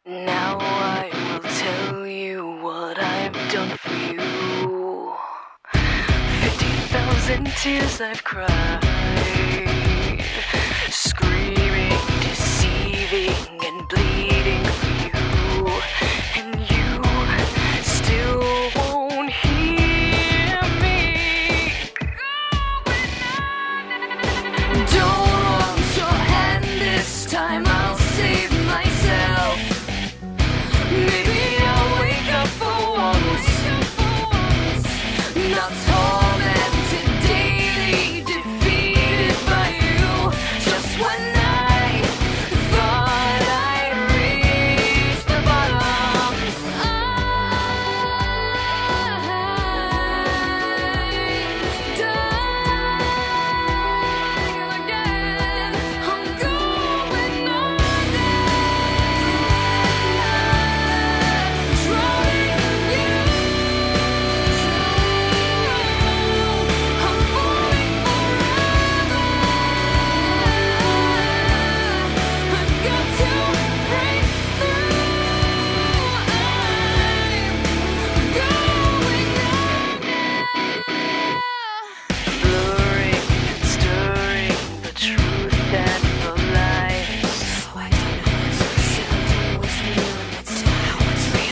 Now I will tell you what I've done for you. 50,000 tears I've cried, screaming, deceiving, and bleeding